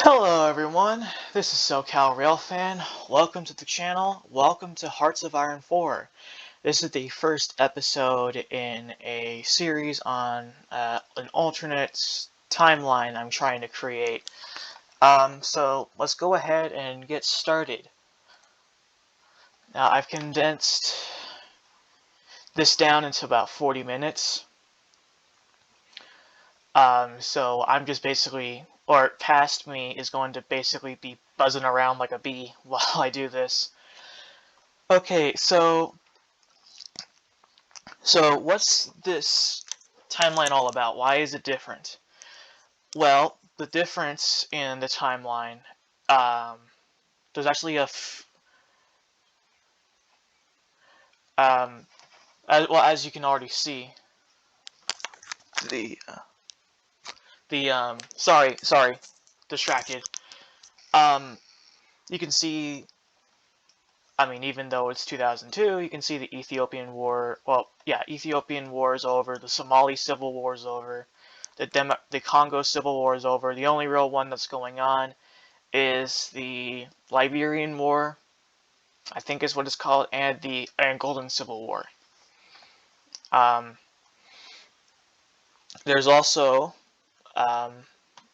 Hello everyone, this is SoCal Railfan. Welcome to the channel. Welcome to Hearts of Iron 4. This is the first episode in a series on an alternate timeline I'm trying to create. So let's go ahead and get started. Now I've condensed this down into about 40 minutes. So I'm just basically, or past me is going to basically be buzzing around like a bee while I do this. Okay, so what's this timeline all about? Why is it different? Well, the difference in the timeline, there's actually as you can already see, the sorry, distracted. You can see, I mean, even though it's 2002, you can see the Ethiopian War. Well, yeah, Ethiopian War is over. The Somali Civil War is over. The Congo Civil War is over. The only real one that's going on is the Liberian War, I think is what it's called, and the Angolan Civil War. There's also,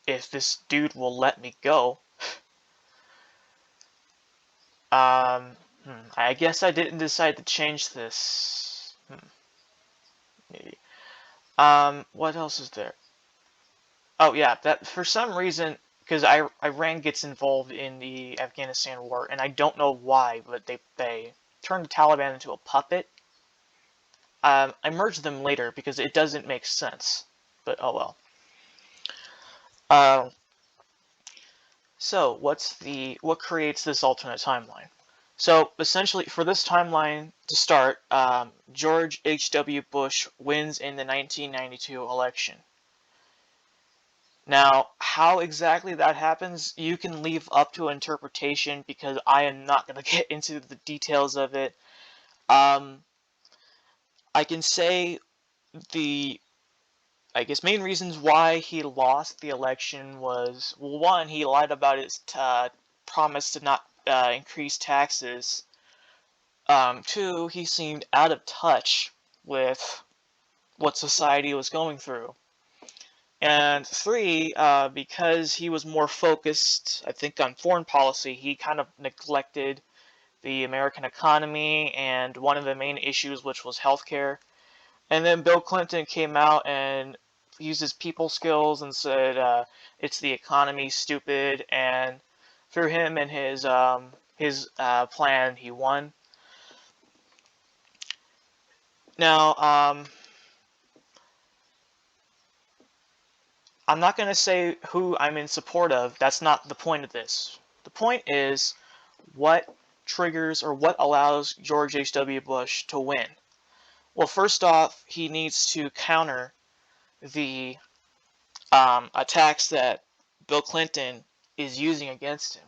if this dude will let me go, I guess I didn't decide to change this. Maybe. What else is there? Oh yeah, that for some reason, because Iran gets involved in the Afghanistan war, and I don't know why, but they turned the Taliban into a puppet. I merged them later because it doesn't make sense, but oh well. So what creates this alternate timeline? So essentially, for this timeline to start, George H.W. Bush wins in the 1992 election. Now, how exactly that happens, you can leave up to interpretation because I am not going to get into the details of it. I can say the, I guess, main reasons why he lost the election was, well, one, he lied about his promise to not increase taxes. Two, he seemed out of touch with what society was going through. And three, because he was more focused, I think, on foreign policy, he kind of neglected the American economy and one of the main issues, which was healthcare. And then Bill Clinton came out and used his people skills and said, it's the economy, stupid, and through him and his plan, he won. Now, I'm not going to say who I'm in support of. That's not the point of this. The point is what triggers or what allows George H.W. Bush to win. Well, first off, he needs to counter the attacks that Bill Clinton is using against him.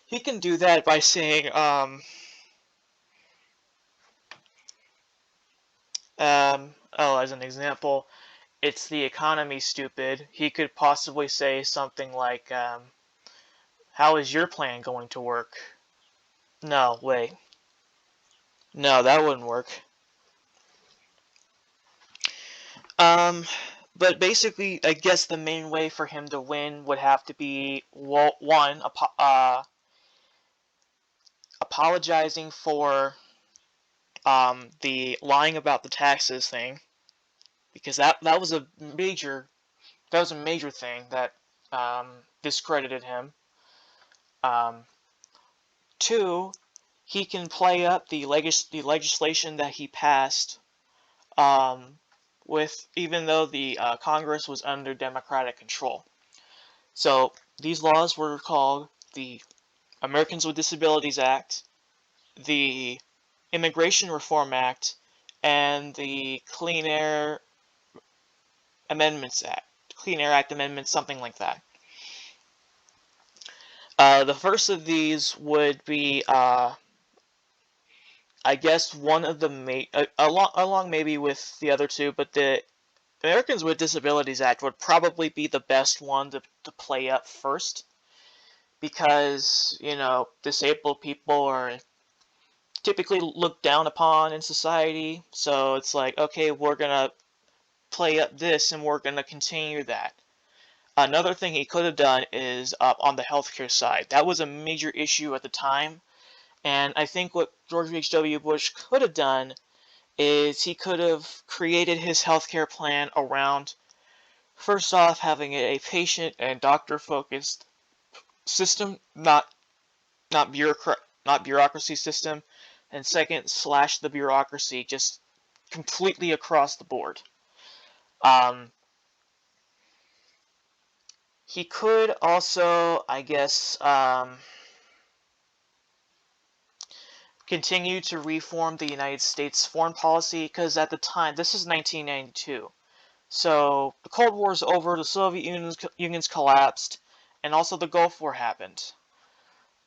He can do that by saying, as an example, it's the economy, stupid. He could possibly say something like, how is your plan going to work? No, wait. No, that wouldn't work. But basically, I guess the main way for him to win would have to be, well, one, apologizing for the lying about the taxes thing, because that was a major thing that discredited him. Two, he can play up the legislation that he passed, with even though the Congress was under Democratic control. So these laws were called the Americans with Disabilities Act, the Immigration Reform Act, and the Clean Air Amendments Act. Clean Air Act Amendments, something like that. The first of these would be, I guess, one of the along maybe with the other two, but the Americans with Disabilities Act would probably be the best one to play up first, because, disabled people are typically looked down upon in society, so it's like, okay, we're gonna play up this and we're gonna continue that. Another thing he could have done is on the healthcare side. That was a major issue at the time, and I think what George H.W. Bush could have done is he could have created his healthcare plan around, first off, having a patient and doctor focused system, not bureaucracy system, and second, slash the bureaucracy just completely across the board. He could also, I guess, continue to reform the United States foreign policy, because at the time, this is 1992, so the Cold War's over, the Soviet Union's collapsed, and also the Gulf War happened.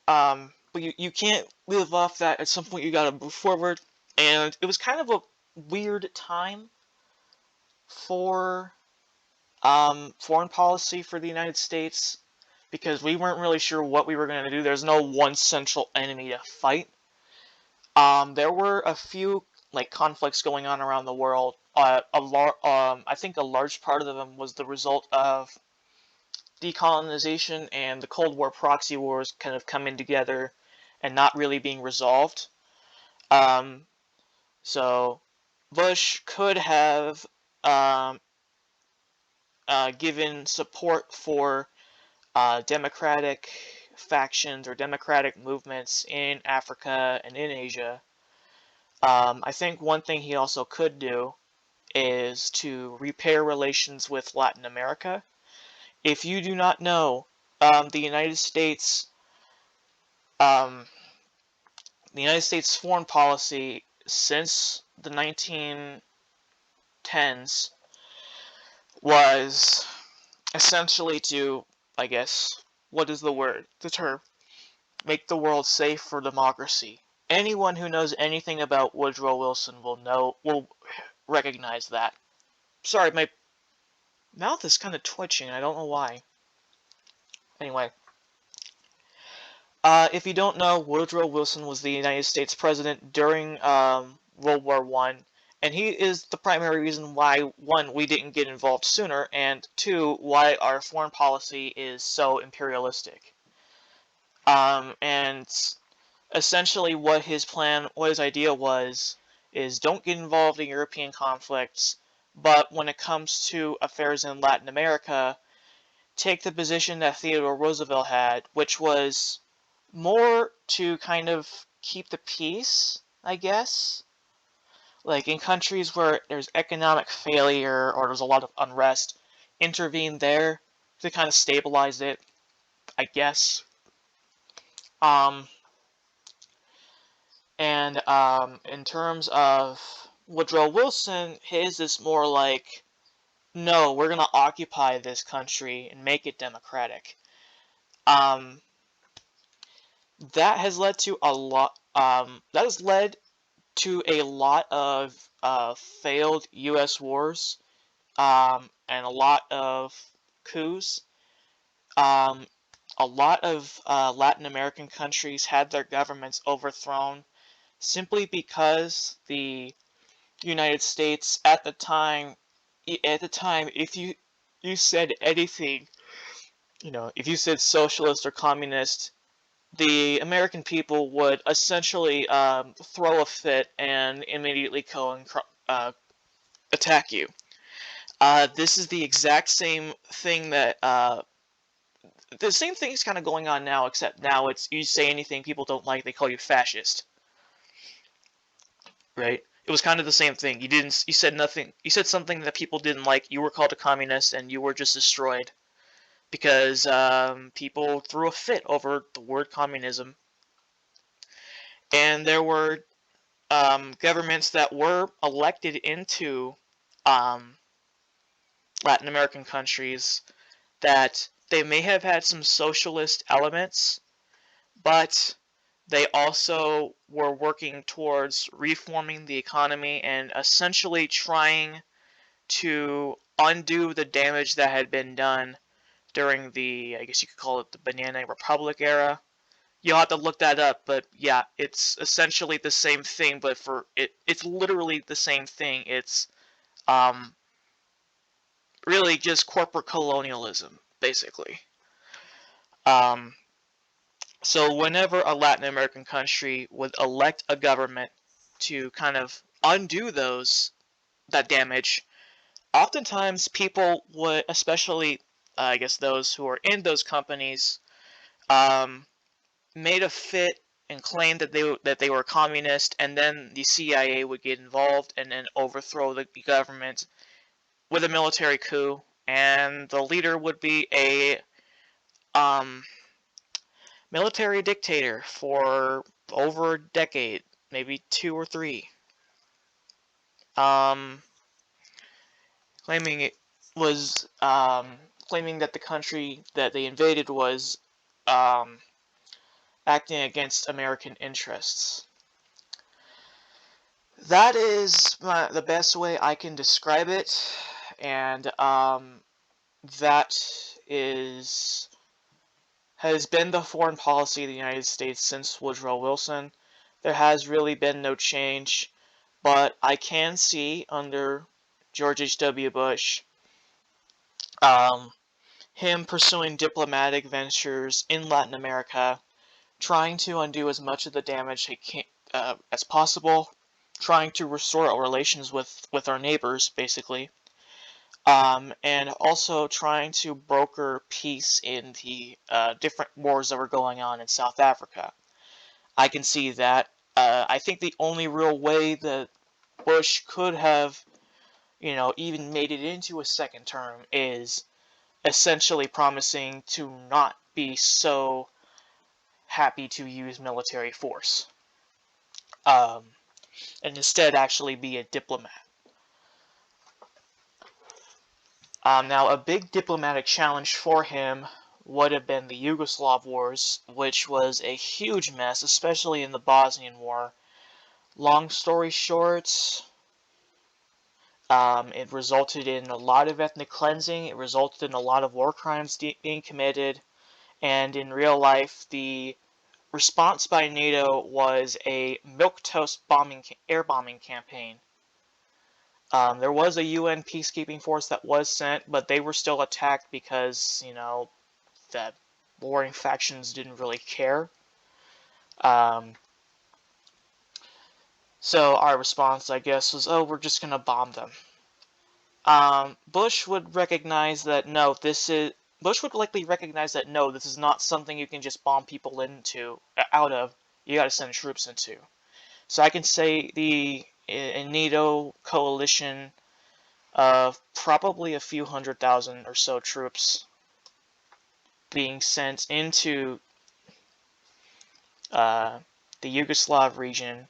But you can't live off that. At some point you gotta move forward, and it was kind of a weird time for foreign policy for the United States, because we weren't really sure what we were going to do. There's no one central enemy to fight. There were a few conflicts going on around the world. I think a large part of them was the result of decolonization and the Cold War proxy wars kind of coming together and not really being resolved. So Bush could have given support for democratic factions or democratic movements in Africa and in Asia. I think one thing he also could do is to repair relations with Latin America. If you do not know, the United States, um, foreign policy since the 1910s was essentially to, I guess, what is the term? Make the world safe for democracy. Anyone who knows anything about Woodrow Wilson will recognize that. Sorry, my mouth is kind of twitching. I don't know why. Anyway, if you don't know, Woodrow Wilson was the United States president during World War I, and he is the primary reason why, one, we didn't get involved sooner, and two, why our foreign policy is so imperialistic. And essentially what his idea was, is don't get involved in European conflicts, but when it comes to affairs in Latin America, take the position that Theodore Roosevelt had, which was more to kind of keep the peace, I guess. Like in countries where there's economic failure or there's a lot of unrest, intervene there to kind of stabilize it, I guess. In terms of Woodrow Wilson, his is more like, no, we're gonna occupy this country and make it democratic. That has led to a lot. That has led to a lot of failed U.S. wars, and a lot of coups. A lot of Latin American countries had their governments overthrown simply because the United States at the time, if you said anything, if you said socialist or communist, the American people would essentially throw a fit and immediately go and attack you. This is the exact same thing that the same thing's kind of going on now, except now it's you say anything people don't like, they call you fascist, right? It was kind of the same thing. You said nothing. You said something that people didn't like. You were called a communist, and you were just destroyed because people threw a fit over the word communism. And there were governments that were elected into Latin American countries that they may have had some socialist elements, but they also were working towards reforming the economy and essentially trying to undo the damage that had been done during the, I guess you could call it the Banana Republic era. You'll have to look that up, but yeah, it's essentially the same thing, but it's literally the same thing. It's um, really just corporate colonialism, basically. Um, so whenever a Latin American country would elect a government to kind of undo that damage, oftentimes people would, especially I guess those who are in those companies, um, made a fit and claimed that they were communist, and then the CIA would get involved and then overthrow the government with a military coup, and the leader would be a um, military dictator for over a decade, maybe 2 or 3, um, claiming it was claiming that the country that they invaded was um, acting against American interests. That is the best way I can describe it, and that is has been the foreign policy of the United States since Woodrow Wilson. There has really been no change, but I can see under George H.W. Bush um, him pursuing diplomatic ventures in Latin America, trying to undo as much of the damage he can, as possible, trying to restore our relations with our neighbors, basically, and also trying to broker peace in the different wars that were going on in South Africa. I can see that. I think the only real way that Bush could have, even made it into a second term is essentially promising to not be so happy to use military force, um, and instead actually be a diplomat. Now, a big diplomatic challenge for him would have been the Yugoslav wars, which was a huge mess, especially in the Bosnian War. Long story short, it resulted in a lot of ethnic cleansing, it resulted in a lot of war crimes being committed, and in real life, the response by NATO was a milquetoast air bombing campaign. There was a UN peacekeeping force that was sent, but they were still attacked because, the warring factions didn't really care. Um, so our response, I guess, was, oh, we're just going to bomb them. Bush would recognize that Bush would likely recognize that no, this is not something you can just bomb people out of. You got to send troops into. So I can say the NATO coalition of probably a few 100,000 or so troops being sent into the Yugoslav region,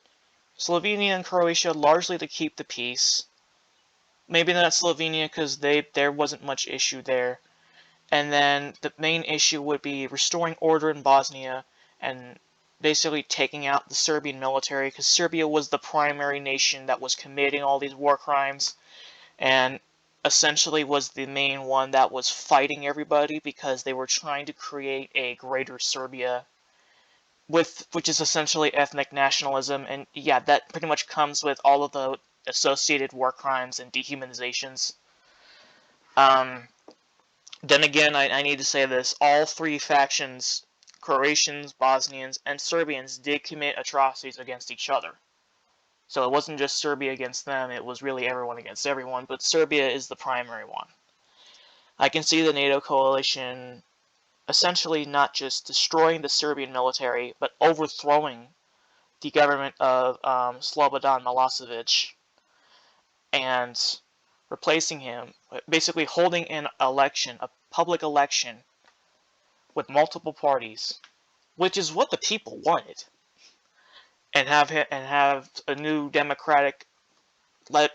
Slovenia and Croatia largely to keep the peace. Maybe not Slovenia because there wasn't much issue there. And then the main issue would be restoring order in Bosnia and basically taking out the Serbian military, because Serbia was the primary nation that was committing all these war crimes and essentially was the main one that was fighting everybody because they were trying to create a greater Serbia, which is essentially ethnic nationalism. And yeah, that pretty much comes with all of the associated war crimes and dehumanizations. Um, then again, I need to say this: all three factions, Croatians, Bosnians, and Serbians, did commit atrocities against each other. So it wasn't just Serbia against them, it was really everyone against everyone, but Serbia is the primary one. I can see the NATO coalition essentially not just destroying the Serbian military, but overthrowing the government of Slobodan Milosevic and replacing him, basically holding an election, a public election, with multiple parties, which is what the people wanted, and have a new democratic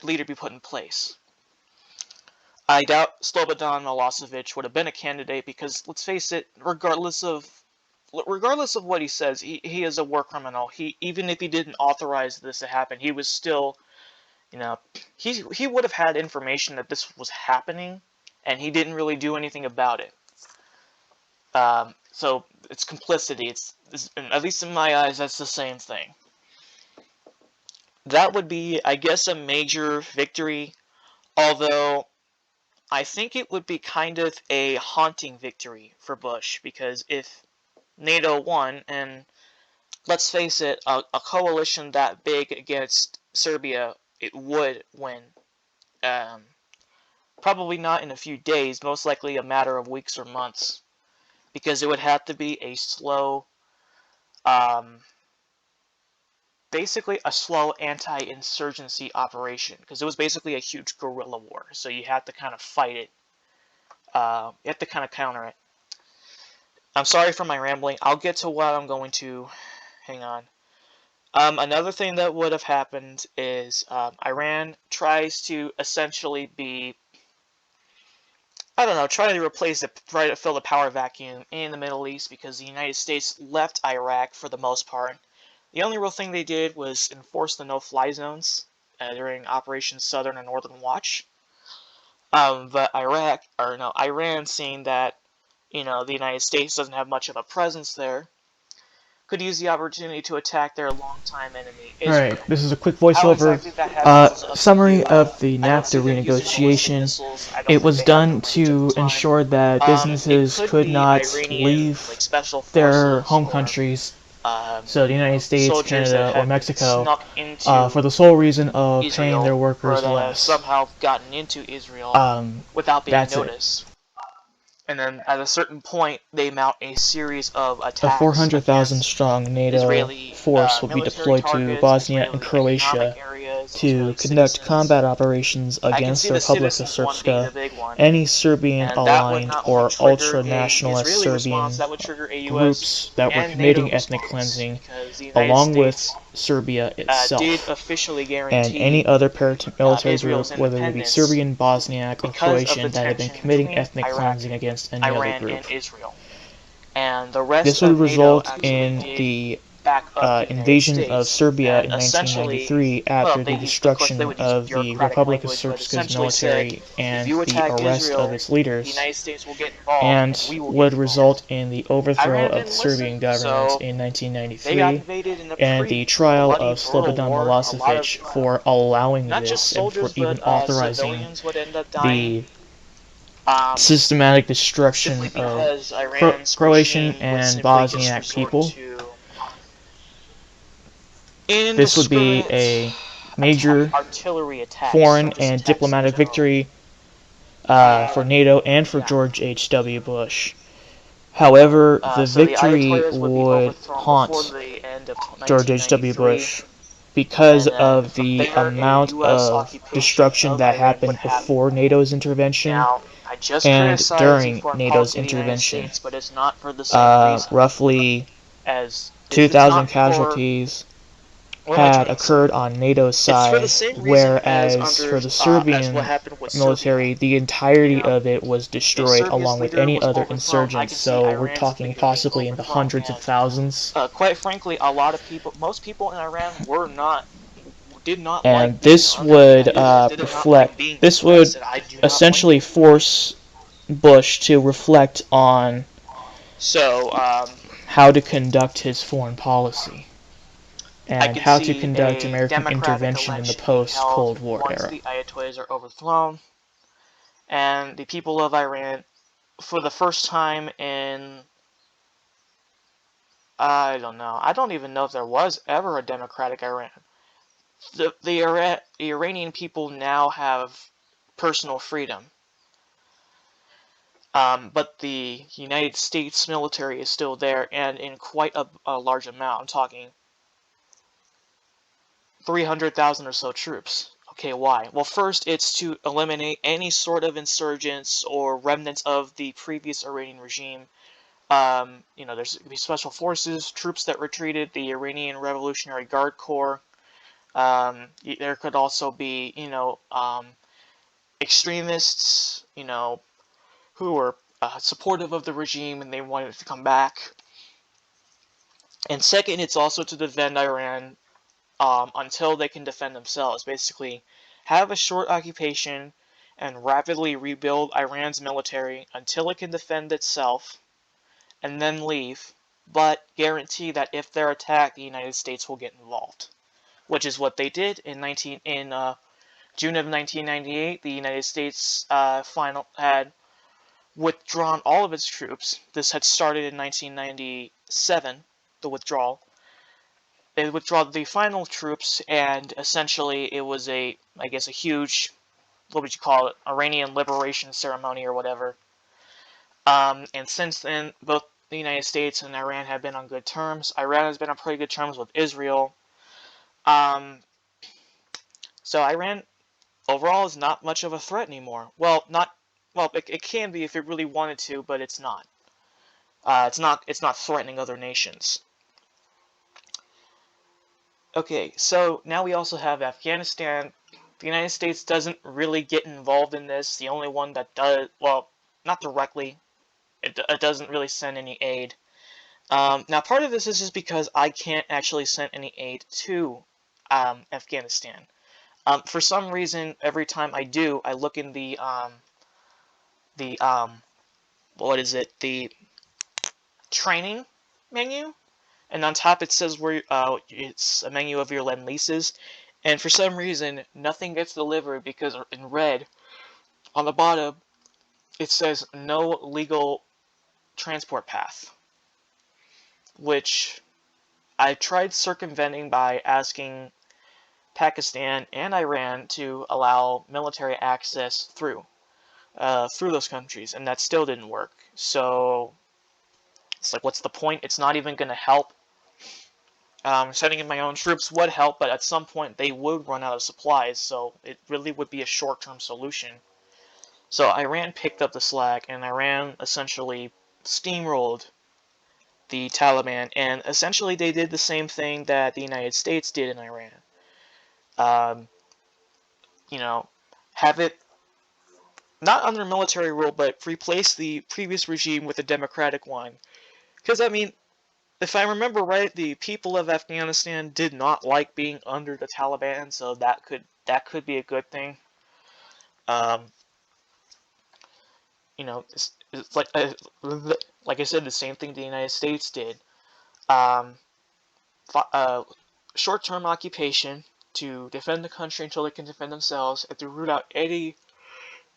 leader be put in place. I doubt Slobodan Milosevic would have been a candidate because, let's face it, regardless of what he says, he is a war criminal. Even if he didn't authorize this to happen, he was still You know, he would have had information that this was happening, and he didn't really do anything about it. So it's complicity. It's at least in my eyes, that's the same thing. That would be, I guess, a major victory. Although I think it would be kind of a haunting victory for Bush, because if NATO won, and let's face it, a coalition that big against Serbia, it would win. Um, Probably not in a few days, most likely a matter of weeks or months, because it would have to be a slow, um, basically a slow anti-insurgency operation, because it was basically a huge guerrilla war, so you have to kind of fight it. You have to kind of counter it. I'm sorry for my rambling. I'll get to what I'm going to. Hang on. Another thing that would have happened is Iran tries to essentially be, I don't know, trying to try to fill the power vacuum in the Middle East, because the United States left Iraq for the most part. The only real thing they did was enforce the no-fly zones during Operation Southern and Northern Watch. But Iran, seeing that, the United States doesn't have much of a presence there, could use the opportunity to attack their longtime enemy, Alright, Israel. this is a quick How voiceover. exactly that happens is up to Summary you. of the I don't see NAFTA them using ballistic renegotiation. missiles. I don't It think was they have the done range at the to time. ensure that It businesses could could be not Iranian, leave like, special their forces home or, countries, so the United States, soldiers that Canada, or had been Mexico, snuck for into the sole reason of paying their Israel, or workers that have less. somehow gotten into Israel without being That's it. noticed. And then at a certain point, they mount a series of A attacks 400,000 against strong NATO Israeli force will be military deployed to targets, Bosnia and Israeli economic Croatia areas, to Israeli conduct citizens. combat operations I can against see the the Republic of citizens one being the Srpska, big one, any Serbian and that would aligned not only or trigger a ultra-nationalist Israeli response, Serbian that would trigger a U.S. groups that were and NATO committing ethnic response, cleansing, because the United along with States Serbia did itself, officially and any guarantee other paramilitary Israel's group, whether they be independence Serbian, Bosniak, or because of the Croatian, that had been tension committing between ethnic Iraq, cleansing against any other Iran, group. and Israel. And the rest This would of NATO result actually in did the back up the United invasion of States, Serbia and in essentially, 1993 well, after the of course they destruction would use of the bureaucratic Republic of language, but Srpska's essentially said, military if and you the attack arrest of Israel, its the leaders, United States will get involved, and and we will get would involved. result in the overthrow Iran of the didn't listen, Serbian government so in they got 1993 invaded in a and pretty the trial bloody, of brutal Slobodan war. A lot of, Milosevic for allowing not just this and for soldiers, but even authorizing civilians would end up dying. the Um, systematic Simply destruction of because Iran's Croatian regime would and simply just Bosniak resort people. to This would be indiscriminate a major artillery attacks, foreign or just and attacks in diplomatic general. victory for NATO and for Yeah. George H.W. Bush. However, the So the victory Ayatollahs would be would overthrown before haunt the end of George H.W. 1993, Bush because and then of from the there a amount U.S. of occupation destruction of that Iran would happened happen. before NATO's intervention Now, I just and criticized the during foreign NATO's policy of the United intervention. States, but it's not for the same reason. Roughly As it's 2,000 not for, casualties what am I had trying to say? occurred on NATO's It's for the side, same reason as whereas for the as what Serbian happened with Serbia. military, the You entirety know, of it was if destroyed Serbia's along with leader any was other overthrown, I insurgents, can see so we're Iran's talking leader being possibly in the overthrown. hundreds of And thousands. quite frankly, a lot of people, most people in Iran did not like And being this under the would United States. Did not like reflect, being this U.S. would And I do not blame essentially them. force Bush to reflect on So, how to conduct his foreign policy I and can how to see conduct a American democratic intervention in the election being held post-Cold War once era. the Ayatollahs are overthrown, and the people of Iran, for the first time in, I don't know, I don't even know if there was ever a democratic Iran. The Iranian people now have personal freedom. But the United States military is still there, and in quite a large amount. I'm talking 300,000 or so troops. Okay, why? Well, first, it's to eliminate any sort of insurgents or remnants of the previous Iranian regime. There's going to be special forces, troops that retreated, the Iranian Revolutionary Guard Corps. There could also be, extremists, who were supportive of the regime and they wanted to come back. And second, it's also to defend Iran until they can defend themselves. Basically, have a short occupation, and rapidly rebuild Iran's military until it can defend itself, and then leave, but guarantee that if they're attacked, the United States will get involved, which is what they did in June of 1998. The United States had withdrawn all of its troops. This had started in 1997, the withdrawal. They withdraw the final troops, and essentially it was I guess, a huge, what would you call it, Iranian liberation ceremony or whatever. And since then, both the United States and Iran have been on good terms. Iran has been on pretty good terms with Israel. Um, so Iran overall is not much of a threat anymore. It can be if it really wanted to, but it's not. It's not threatening other nations. Okay, so now we also have Afghanistan. The United States doesn't really get involved in this. The only one that does, well, not directly. It doesn't really send any aid. Now, part of this is just because I can't actually send any aid to Afghanistan. For some reason, every time I do, I look in the what is it? The training menu, and on top it says where it's a menu of your lend leases, and for some reason nothing gets delivered because in red on the bottom it says no legal transport path, which I tried circumventing by asking Pakistan and Iran to allow military access through those countries, and that still didn't work. So it's like, what's the point? It's not even going to help. Sending in my own troops would help, but at some point they would run out of supplies, so it really would be a short-term solution. So Iran picked up the slack, and Iran essentially steamrolled the Taliban, and essentially they did the same thing that the United States did in Iran. Um, you know, have it not under military rule, but replace the previous regime with a democratic one. Because, I mean, if I remember right, the people of Afghanistan did not like being under the Taliban, so that could be a good thing. Um, it's like I said, the same thing the United States did. Um, uh, Short-term occupation to defend the country until they can defend themselves, and to root out any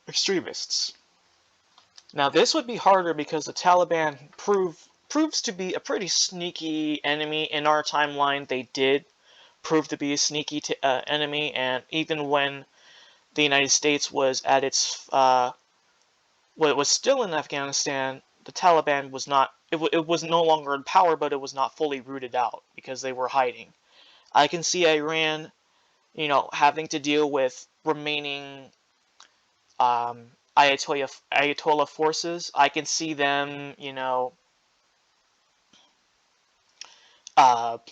extremists. Now, this would be harder because the Taliban proves to be a pretty sneaky enemy in our timeline. They did prove to be a sneaky enemy, and even when the United States was at its was still in Afghanistan, the Taliban was not. It was no longer in power, but it was not fully rooted out because they were hiding. I can see Iran, having to deal with remaining Ayatollah forces. I can see them,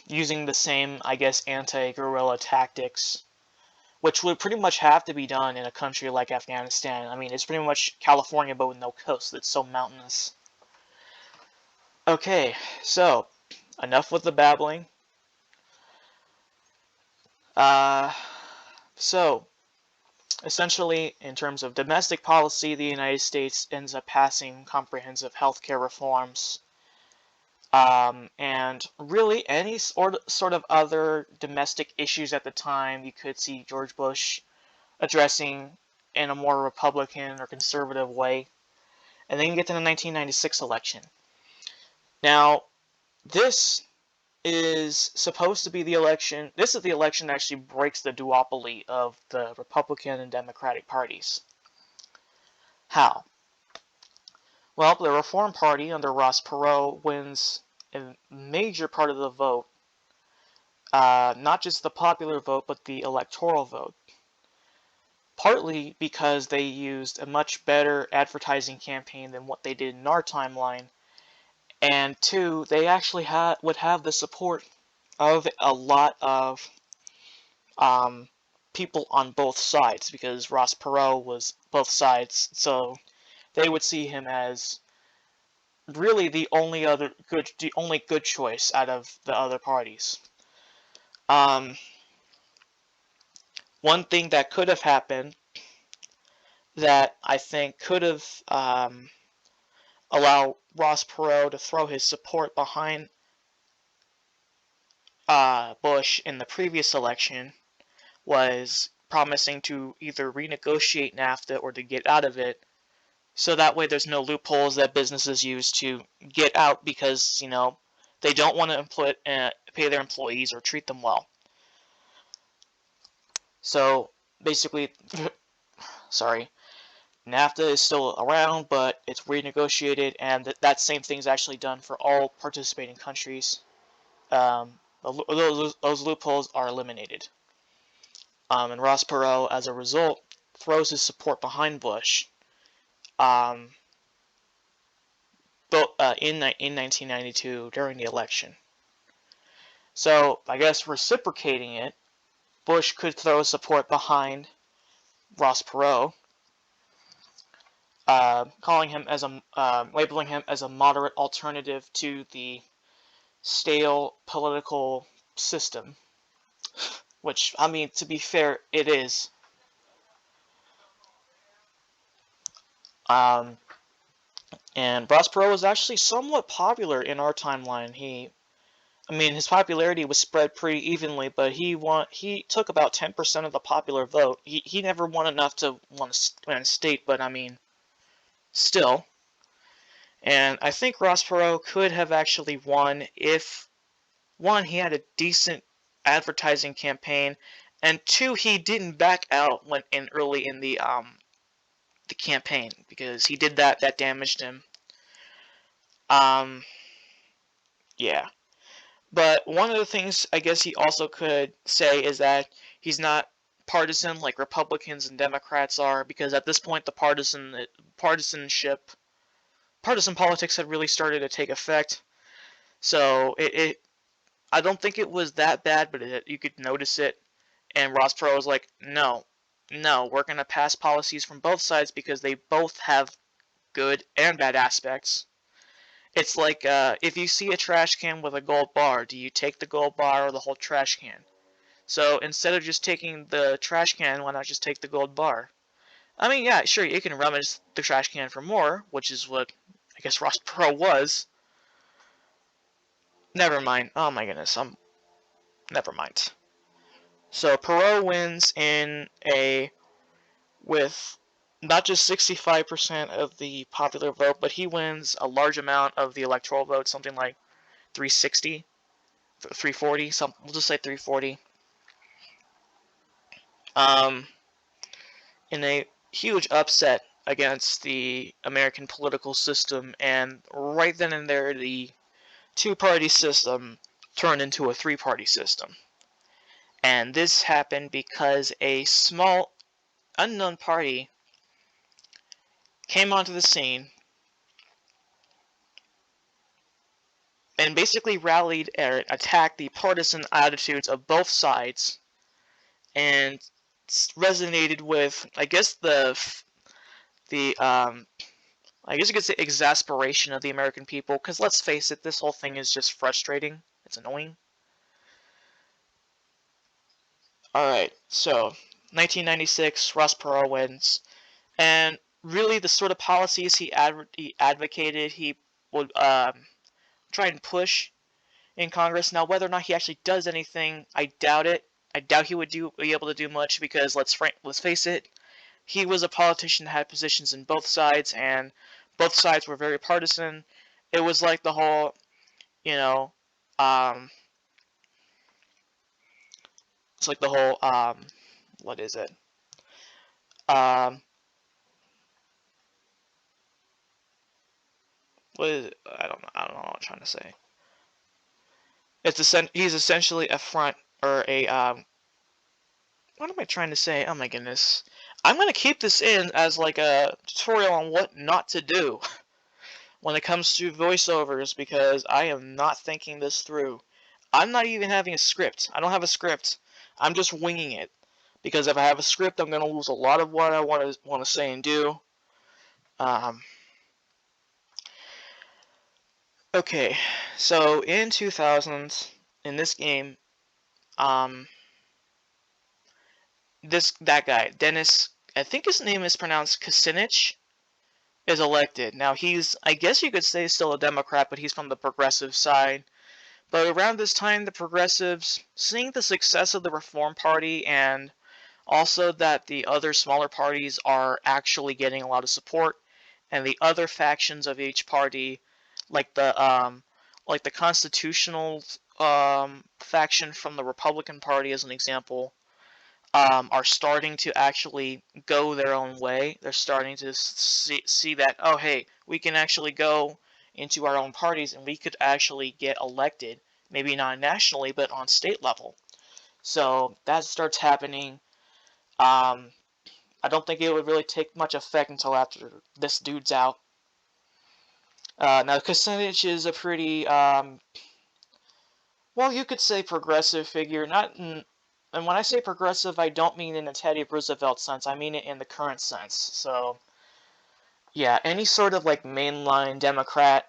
using the same, I guess, anti-guerrilla tactics, which would pretty much have to be done in a country like Afghanistan. I mean, it's pretty much California, but with no coast. It's so mountainous. Okay, so enough with the babbling. Uh, so essentially, in terms of domestic policy, the United States ends up passing comprehensive healthcare reforms. And really, any sort of other domestic issues at the time, you could see George Bush addressing in a more Republican or conservative way. And then you get to the 1996 election. Now, this is supposed to be the election. This is the election that actually breaks the duopoly of the Republican and Democratic parties. How? Well, the Reform Party under Ross Perot wins a major part of the vote. Not just the popular vote, but the electoral vote. Partly because they used a much better advertising campaign than what they did in our timeline. And two, they actually would have the support of a lot of people on both sides, because Ross Perot was both sides, so they would see him as really the only good choice out of the other parties. Um, One thing that could have happened that I think could have allowed Ross Perot to throw his support behind Bush in the previous election was promising to either renegotiate NAFTA or to get out of it. So that way there's no loopholes that businesses use to get out because, they don't want to pay their employees or treat them well. So basically, sorry, NAFTA is still around, but it's renegotiated, and that same thing is actually done for all participating countries. Those loopholes are eliminated. And Ross Perot, as a result, throws his support behind Bush. Um, in 1992 during the election. So I guess reciprocating it, Bush could throw support behind Ross Perot, labeling him as a moderate alternative to the stale political system. Which, I mean, to be fair, it is. Um, and Ross Perot was actually somewhat popular in our timeline. His popularity was spread pretty evenly, but he took about 10% of the popular vote. He never won enough to win a state, but still. And I think Ross Perot could have actually won if, one, he had a decent advertising campaign, and two, he didn't back out early in the campaign, because he did that damaged him. Yeah. But one of the things I guess he also could say is that he's not partisan like Republicans and Democrats are, because at this point the partisan politics had really started to take effect. So I don't think it was that bad, but you could notice it. And Ross Perot was like, no, we're going to pass policies from both sides because they both have good and bad aspects. It's like if you see a trash can with a gold bar, do you take the gold bar or the whole trash can? So instead of just taking the trash can, why not just take the gold bar? I mean, yeah, sure, you can rummage the trash can for more, which is what I guess Ross Perot was. Never mind. Oh my goodness, never mind. So Perot wins with not just 65% of the popular vote, but he wins a large amount of the electoral vote, something like 360, 340, we'll just say 340. Um, in a huge upset against the American political system, and right then and there, the two-party system turned into a three-party system. And this happened because a small, unknown party came onto the scene and basically rallied or attacked the partisan attitudes of both sides, and resonated with, I guess, the I guess you could say exasperation of the American people, because let's face it, this whole thing is just frustrating. It's annoying. Alright, so 1996, Ross Perot wins, and really the sort of policies he advocated, he would try and push in Congress. Now, whether or not he actually does anything, I doubt it. I doubt he would be able to do much, because let's face it, he was a politician that had positions in both sides, and both sides were very partisan. It was like the whole, you know, um, it's like the whole, what is it? Um, what is it? I don't know what I'm trying to say. He's essentially a front, or a, what am I trying to say? Oh my goodness. I'm gonna keep this in as like a tutorial on what not to do when it comes to voiceovers, because I am not thinking this through. I'm not even having a script. I don't have a script. I'm just winging it, because if I have a script, I'm gonna lose a lot of what I want to say and do. Um, okay, so in 2000, in this game, um, that guy, Dennis, I think his name is pronounced Kucinich, is elected. Now he's, I guess you could say, still a Democrat, but he's from the progressive side. But around this time, the progressives, seeing the success of the Reform Party and also that the other smaller parties are actually getting a lot of support, and the other factions of each party, like the constitutional faction from the Republican Party, as an example, are starting to actually go their own way. They're starting to see that, oh, hey, we can actually go into our own parties and we could actually get elected, maybe not nationally, but on state level. So that starts happening. Um, I don't think it would really take much effect until after this dude's out. Now, Kucinich is a pretty, well, you could say progressive figure. Not in, and when I say progressive, I don't mean in the Teddy Roosevelt sense. I mean it in the current sense. So, yeah, any sort of like mainline Democrat,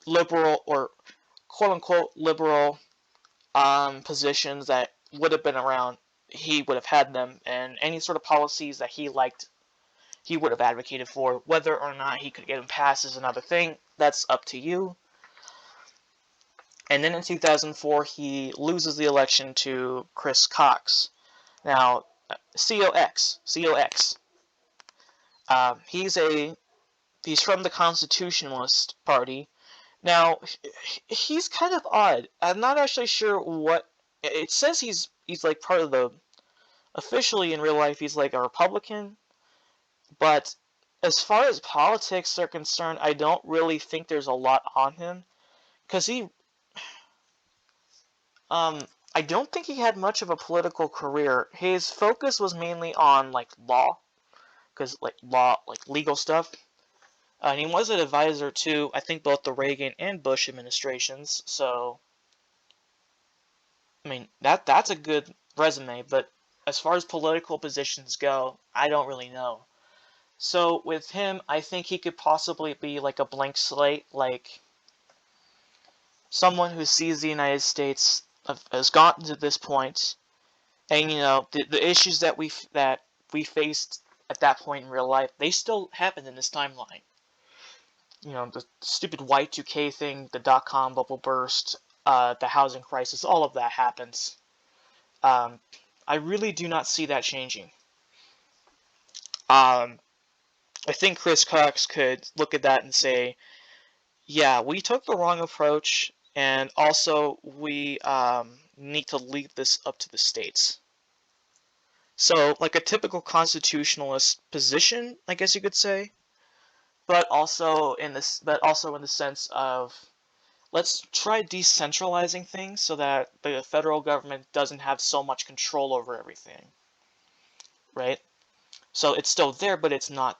liberal or quote unquote liberal positions that would have been around, he would have had them, and any sort of policies that he liked, he would have advocated for. Whether or not he could get them passed is another thing. That's up to you. And then in 2004, he loses the election to Chris Cox. Now, COX. He's from the Constitutionalist Party. Now, he's kind of odd. I'm not actually sure what it says. He's like part of the, officially in real life he's like a Republican, but as far as politics are concerned, I don't really think there's a lot on him because um I don't think he had much of a political career. His focus was mainly on like law, because like legal stuff. And he was an advisor to, I think, both the Reagan and Bush administrations. So, I mean, that's a good resume. But as far as political positions go, I don't really know. So with him, I think he could possibly be like a blank slate, like someone who sees the United States has gotten to this point, and the issues that we faced at that point in real life, they still happen in this timeline. The stupid Y2K thing, the dot-com bubble burst, the housing crisis, all of that happens. Um, I really do not see that changing. Um, I think Chris Cox could look at that and say, yeah, we took the wrong approach, and also we need to leave this up to the states. So, like a typical constitutionalist position, I guess you could say, but also in the sense of, let's try decentralizing things so that the federal government doesn't have so much control over everything, right? So it's still there, but it's not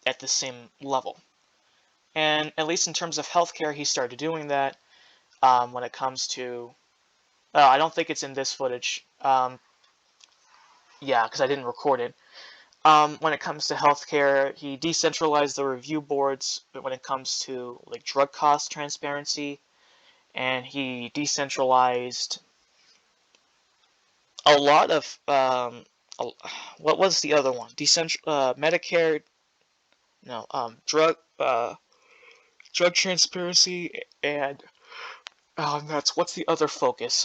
at the same level. And at least in terms of healthcare, he started doing that. When it comes to, I don't think it's in this footage. Yeah, because I didn't record it. When it comes to healthcare, he decentralized the review boards when it comes to like drug cost transparency, and he decentralized a lot of what was the other one? Medicare, no, drug transparency, and that's what's the other focus?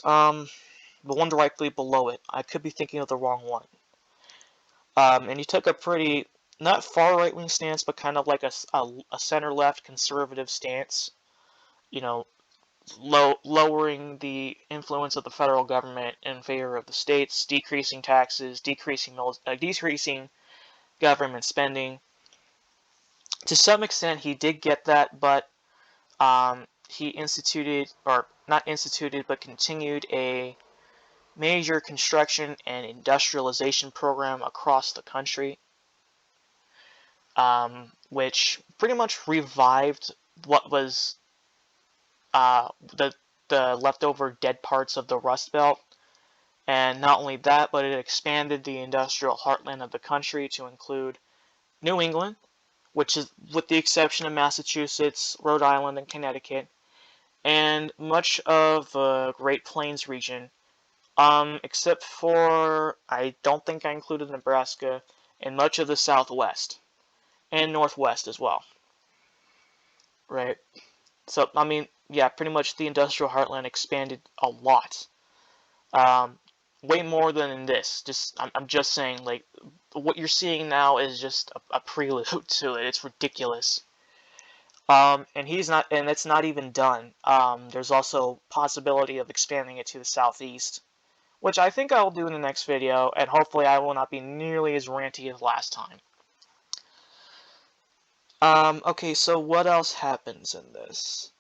The one directly below it. I could be thinking of the wrong one. And he took a pretty not far right wing stance, but kind of like a center left conservative stance. You know, lowering the influence of the federal government in favor of the states, decreasing taxes, decreasing government spending. To some extent, he did get that, but he instituted, or not instituted, but continued a major construction and industrialization program across the country, which pretty much revived what was the leftover dead parts of the Rust Belt. And not only that, but it expanded the industrial heartland of the country to include New England, which is, with the exception of Massachusetts, Rhode Island, and Connecticut, and much of the Great Plains region, Except for, I don't think I included Nebraska, and much of the Southwest, and Northwest as well, right? So, I mean, yeah, pretty much the industrial heartland expanded a lot. Um, Way more than in this. I'm just saying, like, what you're seeing now is just a prelude to it. It's ridiculous. And it's not even done. There's also possibility of expanding it to the southeast, which I think I will do in the next video, and hopefully I will not be nearly as ranty as last time. Okay, so what else happens in this?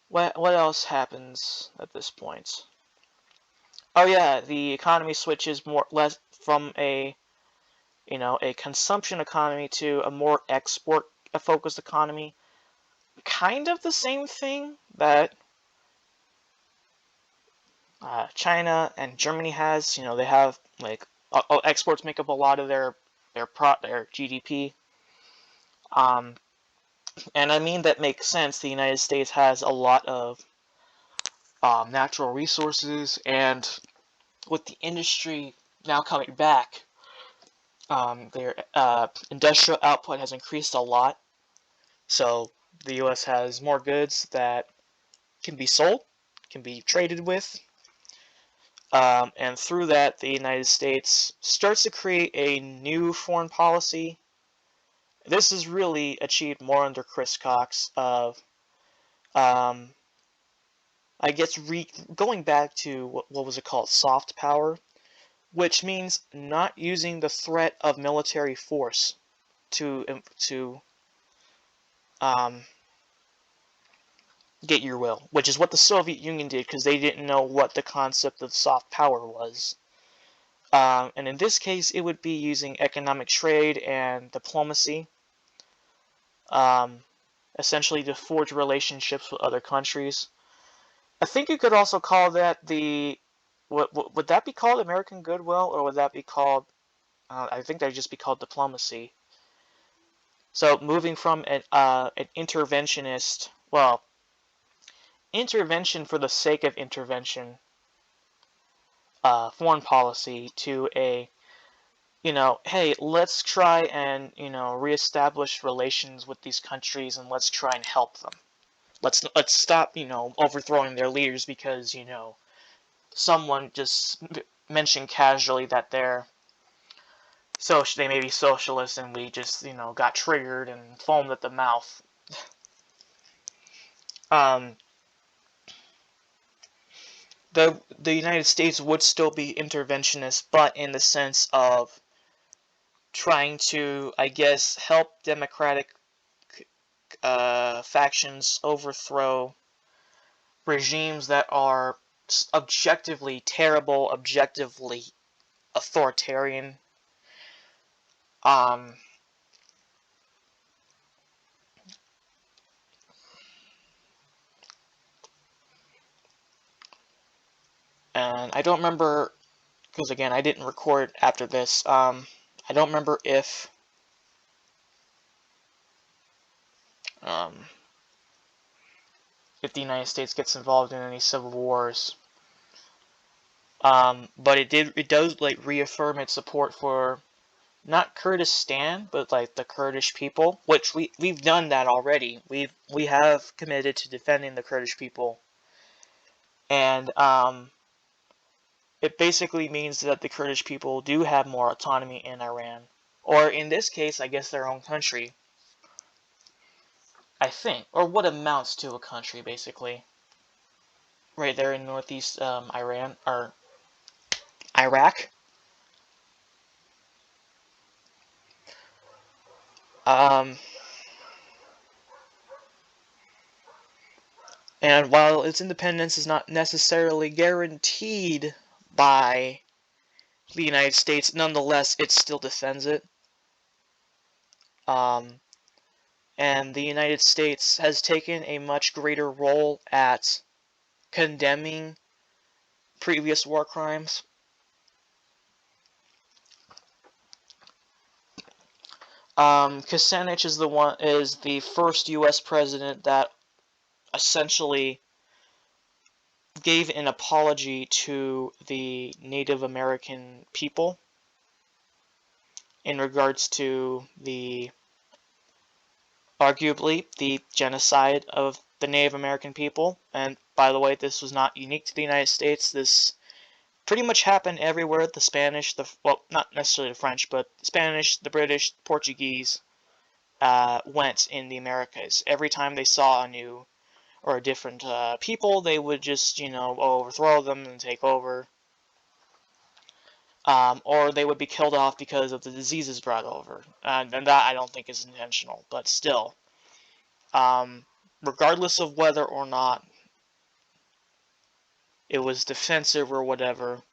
What else happens at this point? Oh yeah, the economy switches more less from a consumption economy to a more export focused economy. Kind of the same thing that China and Germany has. They have like exports make up a lot of their GDP. Um, and I mean that makes sense. The United States has a lot of natural resources, and with the industry now coming back, their industrial output has increased a lot. So the U.S. has more goods that can be sold, can be traded with, and through that, the United States starts to create a new foreign policy. This is really achieved more under Chris Cox of, um, I guess, going back to what was it called, soft power, which means not using the threat of military force to um, get your will, which is what the Soviet Union did because they didn't know what the concept of soft power was. And in this case, it would be using economic trade and diplomacy, um, essentially to forge relationships with other countries. I think you could also call that what would that be called, American goodwill, or would that be called? I think that'd just be called diplomacy. So moving from an interventionist, well, intervention for the sake of intervention, foreign policy to hey, let's try and, reestablish relations with these countries and let's try and help them. Let's stop, overthrowing their leaders because, someone just mentioned casually that they may be socialists and we just, got triggered and foamed at the mouth. Um, the United States would still be interventionist, but in the sense of trying to, I guess, help democratic factions overthrow regimes that are objectively terrible, objectively authoritarian. Um, and I don't remember, because again, I didn't record after this. I don't remember um, if the United States gets involved in any civil wars. But it does like reaffirm its support for not Kurdistan, but like the Kurdish people, which we've done that already. We have committed to defending the Kurdish people, and it basically means that the Kurdish people do have more autonomy in Iran, or in this case, I guess their own country. I think, or what amounts to a country, basically, right there in northeast Iran or Iraq. Um, and while its independence is not necessarily guaranteed by the United States, nonetheless, it still defends it. Um, and the United States has taken a much greater role at condemning previous war crimes. Kucinich is the first U.S. president that essentially gave an apology to the Native American people in regards to the, arguably, the genocide of the Native American people. And by the way, this was not unique to the United States. This pretty much happened everywhere. The Spanish, well, not necessarily the French, but the Spanish, the British, Portuguese went in the Americas. Every time they saw a new or a different people, they would just, overthrow them and take over. Or they would be killed off because of the diseases brought over. And that I don't think is intentional, but still. Regardless of whether or not it was defensive or whatever,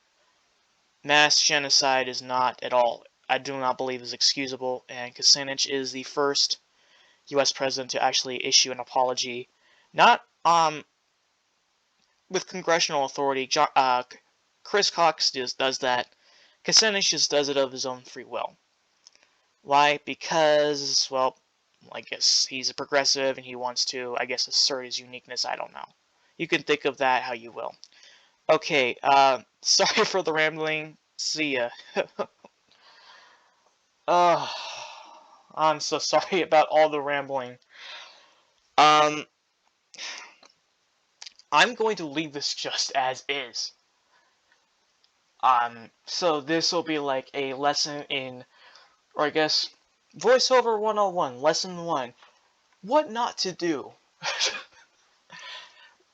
mass genocide is not at all, I do not believe, is excusable, and Kucinich is the first U.S. president to actually issue an apology, not with congressional authority. Chris Cox just does that. Kucinich just does it of his own free will. Why? Because, well, I guess he's a progressive and he wants to, I guess, assert his uniqueness. I don't know. You can think of that how you will. Okay, sorry for the rambling. See ya. uh, I'm so sorry about all the rambling. Um, I'm going to leave this just as is. So this will be like a lesson in, or I guess, voiceover 101, lesson 1. What not to do.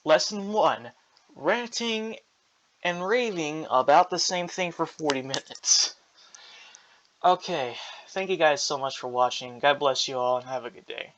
Lesson 1. Ranting and raving about the same thing for 40 minutes. Okay, thank you guys so much for watching. God bless you all and have a good day.